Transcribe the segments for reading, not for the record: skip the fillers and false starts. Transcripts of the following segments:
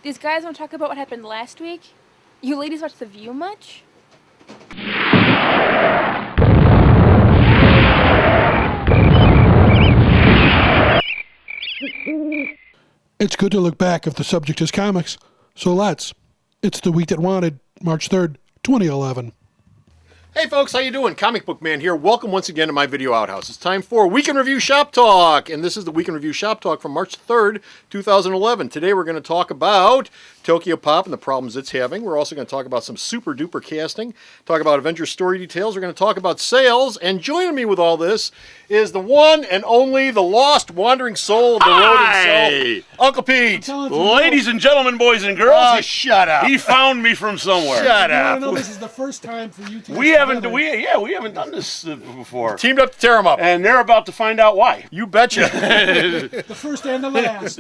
These guys want to talk about what happened last week? You ladies watch The View much? It's good to look back if the subject is comics. So let's. It's the week that wanted, March 3rd, 2011. Hey folks, how you doing? Comic Book Man here. Welcome once again to my video outhouse. It's time for Week in Review Shop Talk, and this is the Week in Review Shop Talk from March 3rd, 2011. Today we're going to talk about Tokyo Pop and the problems it's having. We're also going to talk about some super duper casting, talk about Avengers story details. We're going to talk about sales, and joining me with all this is the one and only, the lost wandering soul of the road himself, Uncle Pete. Ladies and gentlemen, boys and girls. Oh, shut up. He found me from somewhere. Shut You up. want to know this is the first time for you two. We haven't done this before. Teamed up to tear him up. And they're about to find out why. You betcha. The first and the last.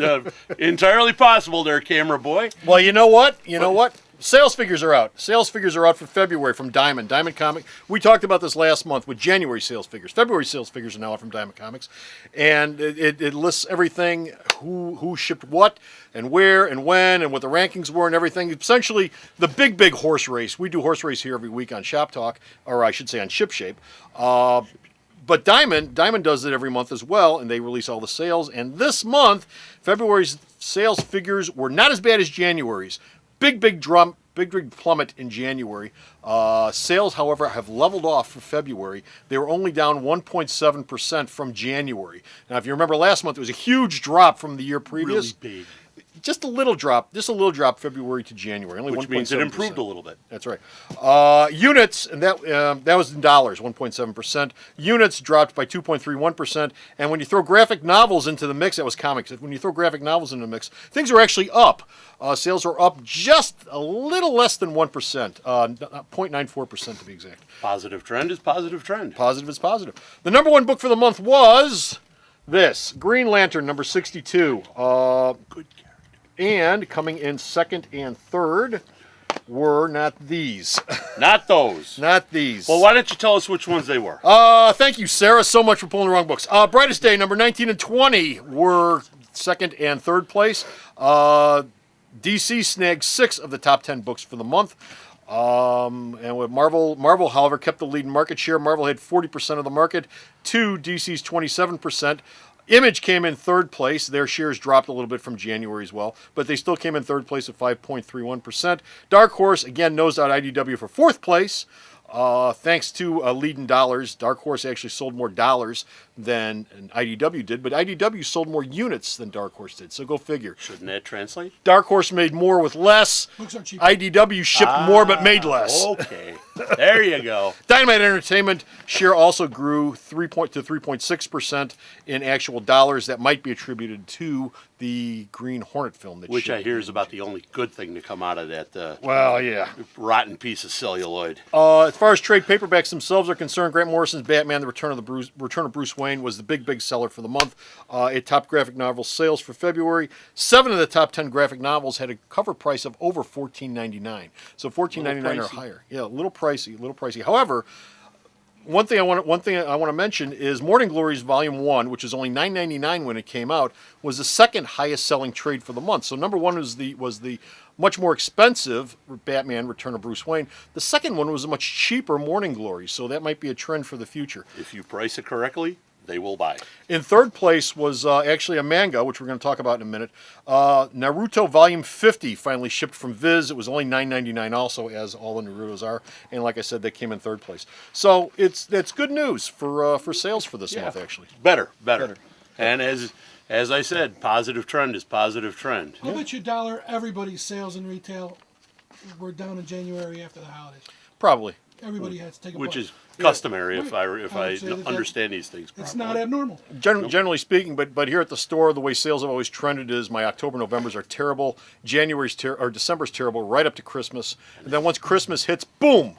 Entirely possible there, camera boy. Well, you know what? Sales figures are out. Sales figures are out for February from Diamond Comic. We talked about this last month with January sales figures. February sales figures are now out from Diamond Comics. And it lists everything, who shipped what, and where, and when, and what the rankings were, and everything. Essentially, the big horse race. We do horse race here every week on Shop Talk, or I should say on Ship Shape. But Diamond does it every month as well, and they release all the sales. And this month, February's sales figures were not as bad as January's. Big plummet in January. Sales, however, have leveled off for February. They were only down 1.7% from January. Now, if you remember last month, it was a huge drop from the year previous. Really big. Just a little drop February to January. Only Which 1.7%. means it improved a little bit. That's right. Units, and that was in dollars, 1.7%. Units dropped by 2.31%. And when you throw graphic novels into the mix, that was comics. When you throw graphic novels into the mix, things are actually up. Sales are up just a little less than 1%, 0.94% to be exact. Positive trend is positive trend. Positive is positive. The number one book for the month was this, Green Lantern, number 62. Good character. And coming in second and third were not these. Not those. Not these. Well, why don't you tell us which ones they were? Thank you, Sarah, so much for pulling the wrong books. Brightest Day, number 19 and 20 were second and third place. DC snagged 6 of the top 10 books for the month. And with Marvel, however, kept the lead in market share. Marvel had 40% of the market to DC's 27%. Image came in third place. Their shares dropped a little bit from January as well, but they still came in third place at 5.31%. Dark Horse, again, nosed out IDW for fourth place. Thanks to lead in dollars. Dark Horse actually sold more dollars than IDW did, but IDW sold more units than Dark Horse did, so go figure. Shouldn't that translate? Dark Horse made more with less. Books are cheap. IDW shipped more but made less. Okay. There you go. Dynamite Entertainment share also grew 3.6% in actual dollars. That might be attributed to the Green Hornet film. Which I hear is about the only good thing to come out of that Well, yeah. rotten piece of celluloid. As far as trade paperbacks themselves are concerned, Grant Morrison's Batman: The Return of Bruce Wayne was the big seller for the month. It topped graphic novel sales for February. 7 of the top 10 graphic novels had a cover price of over $14.99. So $14.99 or higher. Yeah, a little pricey. However, one thing I want to mention is Morning Glories Volume 1, which is only $9.99 when it came out, was the second highest selling trade for the month. So number one was the much more expensive Batman: Return of Bruce Wayne. The second one was a much cheaper Morning Glory, so that might be a trend for the future. If you price it correctly, they will buy. In third place was actually a manga, which we're going to talk about in a minute. Naruto Volume 50 finally shipped from Viz. It was only $9.99 also, as all the Narutos are. And like I said, they came in third place. So that's good news for sales for this month, actually. Better. And as I said, positive trend is positive trend. I'll bet you $1 everybody's sales in retail were down in January after the holidays. Probably. Everybody has to take a Which break. is customary if I would say that understand these things It's properly. not abnormal. Generally speaking, but here at the store, the way sales have always trended is my October, Novembers are terrible. December's terrible right up to Christmas. And then once Christmas hits, boom!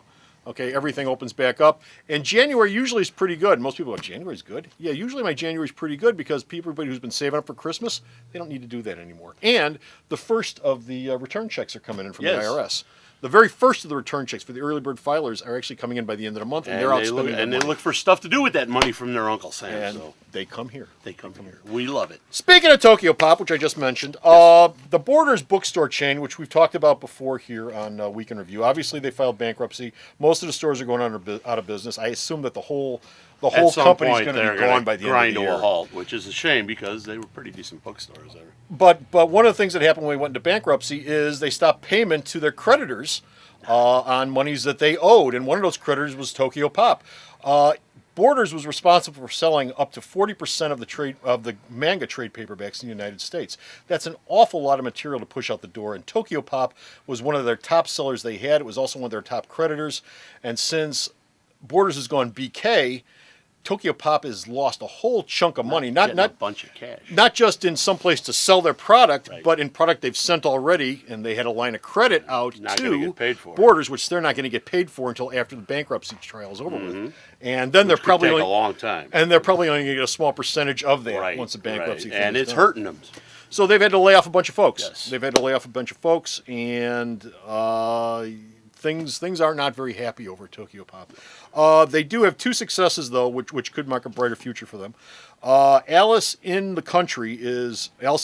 Okay, everything opens back up. And January usually is pretty good. Most people go, January's good? Yeah, usually my January's pretty good because everybody who's been saving up for Christmas, they don't need to do that anymore. And the first of the return checks are coming in from the IRS. The very first of the return checks for the early bird filers are actually coming in by the end of the month, and they're out spending their they money. look for stuff to do with that money from their Uncle Sam. And So they come here. they come here. We love it. Speaking of Tokyo Pop, which I just mentioned, the Borders bookstore chain, which we've talked about before here on Week in Review, obviously they filed bankruptcy. Most of the stores are going out of business. I assume that the whole At some company's point, going to they're be gonna gone by the end of grind the to year. a halt, which is a shame because they were pretty decent bookstores there. But one of the things that happened when we went into bankruptcy is they stopped payment to their creditors on monies that they owed, and one of those creditors was Tokyo Pop. Borders was responsible for selling up to 40% of the manga trade paperbacks in the United States. That's an awful lot of material to push out the door, and Tokyo Pop was one of their top sellers they had. It was also one of their top creditors, and since Borders has gone BK, Tokyo Pop has lost a whole chunk of money. Getting a bunch of cash. Not just in some place to sell their product, Right. but in product they've sent already, and they had a line of credit out Not gonna to get paid for. Borders, which they're not going to get paid for until after the bankruptcy trial is over with. And then they're Could probably take only, a long time. and they're probably only going to get a small percentage of that Right, once the bankruptcy right. thing And is it's done. hurting them. So they've had to lay off a bunch of folks. Yes. They've had to lay off a bunch of folks, and things are not very happy over at Tokyo Pop. They do have two successes though, which could mark a brighter future for them. Alice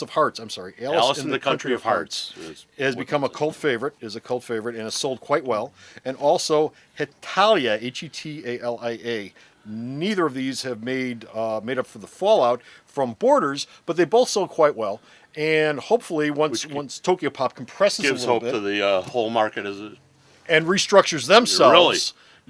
of Hearts. I'm sorry, Alice in the Country of Hearts has become a cult favorite. Is a cult favorite and has sold quite well. And also Hetalia, Hetalia. Neither of these have made up for the fallout from Borders, but they both sold quite well. And hopefully, once Tokyo Pop compresses a Gives little hope bit to the whole market as a and restructures themselves, Really?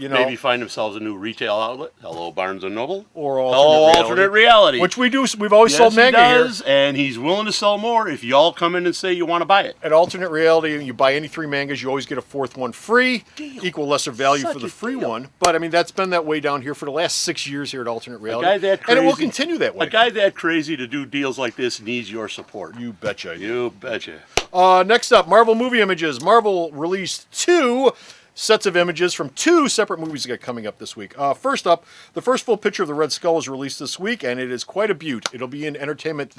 you know, maybe find themselves a new retail outlet. Hello, Barnes and Noble. or Alternate reality. which we do. We've always Yes, sold he manga here. does, and he's willing to sell more if y'all come in and say you want to buy it. At Alternate Reality, you buy any 3 mangas, you always get a 4th one free, Deal. equal lesser value Such for the a free deal. one. But I mean, that's been that way down here for the last 6 years here at Alternate Reality, guy that and it will crazy- continue that way. A guy that crazy to do deals like this needs your support. You betcha. You betcha. Next up, Marvel movie images. Marvel released 2 sets of images from 2 separate movies that got coming up this week. First up, the first full picture of the Red Skull was released this week, and it is quite a beaut. It'll be in Entertainment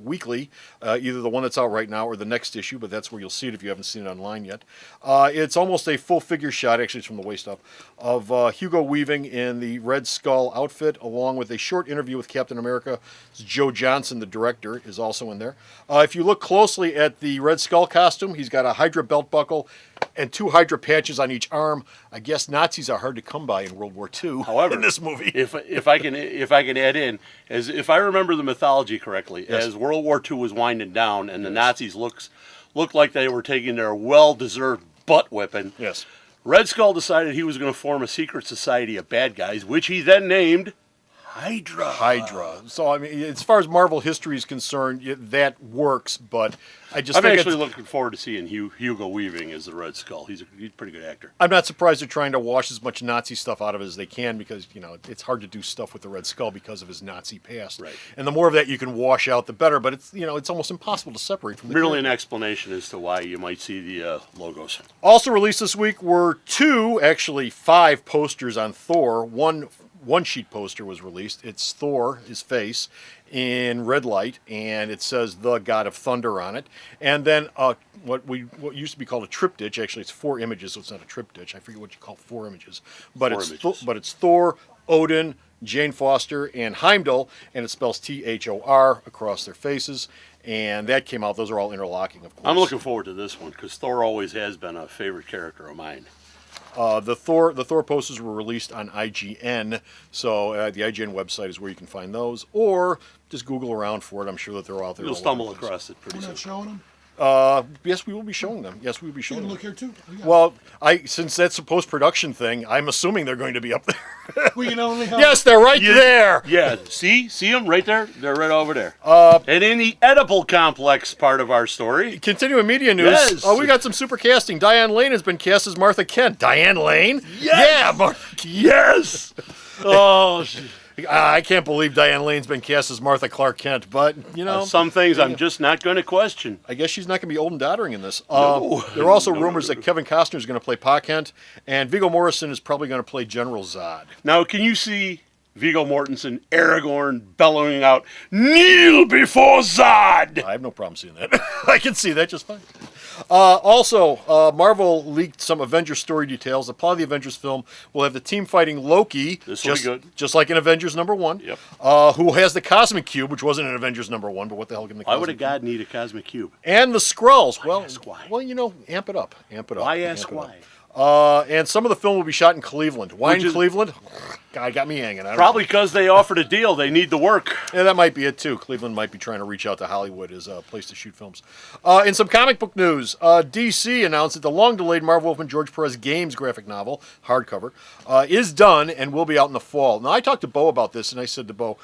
Weekly, either the one that's out right now or the next issue, but that's where you'll see it if you haven't seen it online yet. It's almost a full figure shot, actually it's from the waist up, of Hugo Weaving in the Red Skull outfit, along with a short interview with Captain America. Joe Johnson, the director, is also in there. If you look closely at the Red Skull costume, he's got a Hydra belt buckle and 2 Hydra patches on each arm. I guess Nazis are hard to come by in World War II. However, in this movie, if I can add in, as if I remember the mythology correctly, Yes. as World War II was winding down and the Nazis looked like they were taking their well-deserved butt whipping, yes. Red Skull decided he was going to form a secret society of bad guys, which he then named Hydra. So I mean, as far as Marvel history is concerned, that works. But I just I'm think actually it's- looking forward to seeing Hugo Weaving as the Red Skull. He's a pretty good actor. I'm not surprised they're trying to wash as much Nazi stuff out of it as they can because it's hard to do stuff with the Red Skull because of his Nazi past. Right. And the more of that you can wash out, the better. But it's almost impossible to separate from the Merely an character. explanation as to why you might see the logos. Also released this week were 5 posters on Thor. One sheet poster was released. It's Thor, his face, in red light, and it says "The God of Thunder" on it. And then what used to be called a triptych. Actually, it's 4 images, so it's not a triptych. I forget what you call 4 images, but it's Thor, Odin, Jane Foster, and Heimdall, and it spells Thor across their faces. And that came out. Those are all interlocking, of course. I'm looking forward to this one because Thor always has been a favorite character of mine. The Thor posters were released on IGN, so the IGN website is where you can find those, or just Google around for it. I'm sure that they're out there. You'll all stumble over the place. across it pretty We're soon. not showing them. Yes, we will be showing them. Yes, we will be You showing can them. look here too. We got Well, since that's a post-production thing, I'm assuming they're going to be up there. it. We can only have. Yes, they're right there. Yeah, see them right there? They're right over there. And in the edible complex part of our story, Continuing media news. Yes. We got some super casting. Diane Lane has been cast as Martha Kent. Diane Lane? Yes. Yeah, yes. Oh, I can't believe Diane Lane's been cast as Martha Clark Kent, but some things I'm just not going to question. I guess she's not going to be old and doddering in this. No. There are also No. rumors that Kevin Costner is going to play Pa Kent, and Viggo Mortensen is probably going to play General Zod. Now, can you see Viggo Mortensen, Aragorn bellowing out, "Kneel before Zod"? I have no problem seeing that. I can see that just fine. Also, Marvel leaked some Avengers story details. The plot of the Avengers film will have the team fighting Loki, This will be good. just like in Avengers #1. Yep. Who has the Cosmic Cube, which wasn't in Avengers #1, but what the hell can the Why Cosmic would a Cube? god need a cosmic cube? And the Skrulls. Well, ask why? well, amp it up. Amp it up. Why amp ask it up. why? And some of the film will be shot in Cleveland. Why Which in is- Cleveland? God, got me hanging. I don't Probably because they offered a deal. They need the work. Yeah, that might be it too. Cleveland might be trying to reach out to Hollywood as a place to shoot films. In some comic book news, DC announced that the long-delayed Marv Wolfman George Perez Games graphic novel, hardcover, is done and will be out in the fall. Now, I talked to Bo about this, and I said to Bo,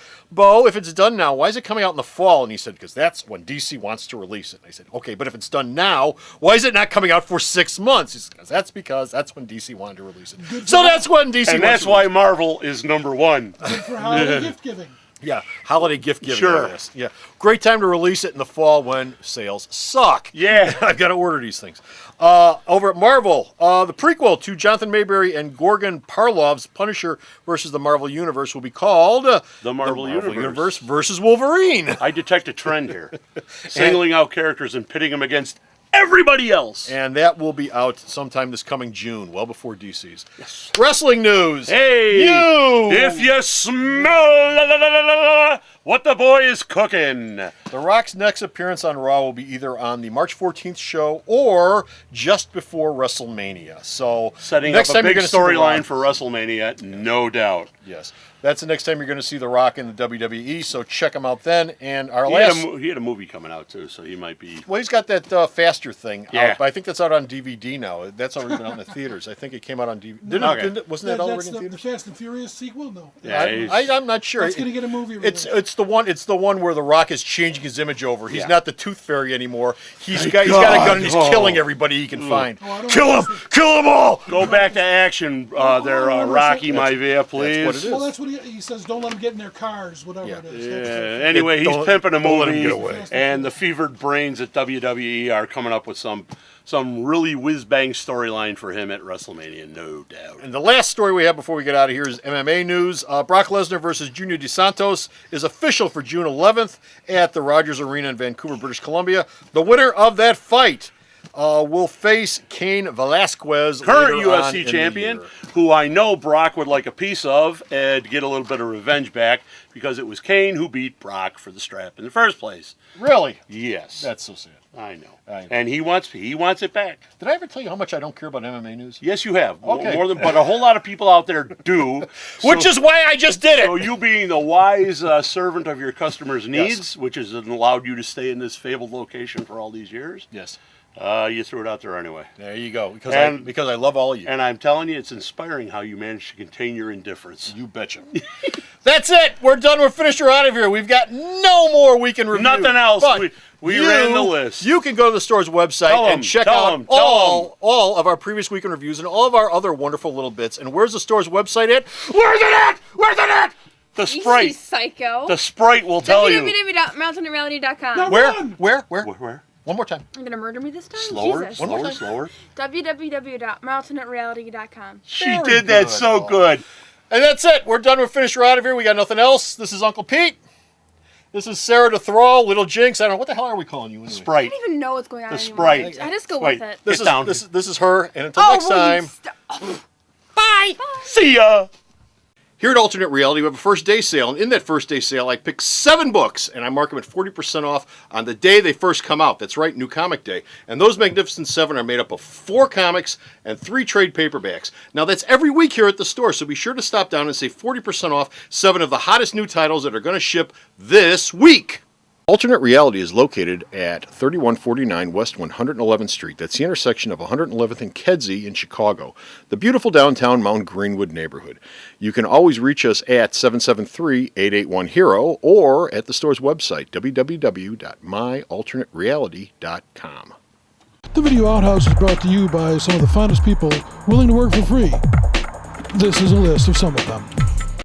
if it's done now, why is it coming out in the fall? And he said, because that's when DC wants to release it. And I said, okay, but if it's done now, why is it not coming out for 6 months? He said, because that's when DC wanted to release it. So that's when DC And wants that's to why release Marvel is #1. Good for holiday gift giving. it. Yeah, holiday gift giving. Sure. Yes. Yeah, great time to release it in the fall when sales suck. Yeah. I've got to order these things. Over at Marvel, the prequel to Jonathan Mayberry and Gorgon Parlov's Punisher versus the Marvel Universe will be called The Marvel Universe. versus Wolverine. I detect a trend here. Singling out characters and pitting them against everybody else. And that will be out sometime this coming June, well before DC's. Yes. Wrestling news. Hey, You! if you smell what the boy is cooking. The Rock's next appearance on Raw will be either on the March 14th show or just before WrestleMania. So Setting next up a time you're big gonna see The storyline Rock- for WrestleMania, no doubt. Yes, that's the next time you're going to see The Rock in the WWE. So check him out then. And our He had, last, he had a movie coming out too, so he might be. well, he's got that Faster thing Yeah. out, but I think that's out on DVD now. That's already been out in the theaters. I think it came out on DVD. Okay. Wasn't that already That's in the theaters? Fast and Furious sequel? No. Yeah, I'm not sure. That's going to get a movie release. It's the one where The Rock is changing his image over. He's Yeah. not the Tooth Fairy anymore. He's got a gun and he's killing everybody he can find. Oh, I don't Kill know. him! Kill them all! Go back to action there, Rocky Maivia, please. what it is. Well, that's what he says. Don't let them get in their cars, whatever Yeah. it is. Yeah, That's- anyway, he's Don't- pimping a don't let him movie, get away. and the fevered brains at WWE are coming up with some really whiz-bang storyline for him at WrestleMania, no doubt. And the last story we have before we get out of here is MMA news. Brock Lesnar versus Junior DeSantos is official for June 11th at the Rogers Arena in Vancouver, British Columbia. The winner of that fight will face Cain Velasquez, Current later on UFC in the champion, year. who I know Brock would like a piece of and get a little bit of revenge back because it was Kane who beat Brock for the strap in the first place. Really? Yes, That's so sad. I know. I know. And he wants it back. Did I ever tell you how much I don't care about MMA news? Yes, you have. Okay. More than, but a whole lot of people out there do. Which is why I just did it. So you being the wise servant of your customers' needs, which has allowed you to stay in this fabled location for all these years, Yes. you threw it out there anyway. There you go. Because And- because I love all of you. And I'm telling you, it's inspiring how you manage to contain your indifference. You betcha. That's it. We're done. We're finished. We're out of here. We've got no more weekend review. Nothing else. But We ran the list. You can go to the store's website Tell 'em, and check tell out 'em, tell all of our previous weekend reviews and all of our other wonderful little bits. And where's the store's website at? Where's it at? Where's it at? The You Sprite. psycho. The Sprite will tell you. www.mountainreality.com. No. Where? Run! Where? Where? One more time. You're gonna murder me this time? Slower, Jesus. One more slower, time. slower. www.mountainreality.com. She Very did that good. so good. And that's it. We're done. We're finished. We're out of here. We got nothing else. This is Uncle Pete. This is Sarah the Thrall, Little Jinx. I don't know. What the hell are we calling you anyway? I Sprite. don't even know what's going on The anymore. Sprite. I just go Wait. with it. This Get is, down. This is her. And until next will you time. Bye. See ya. Here at Alternate Reality, we have a first day sale, and in that first day sale, I picked 7 books, and I mark them at 40% off on the day they first come out. That's right, New Comic Day. And those magnificent 7 are made up of 4 comics and 3 trade paperbacks. Now, that's every week here at the store, so be sure to stop down and save 40% off 7 of the hottest new titles that are going to ship this week. Alternate Reality is located at 3149 West 111th Street. That's the intersection of 111th and Kedzie in Chicago, the beautiful downtown Mount Greenwood neighborhood. You can always reach us at 773-881-HERO or at the store's website, www.myalternatereality.com. The Video Outhouse is brought to you by some of the finest people willing to work for free. This is a list of some of them.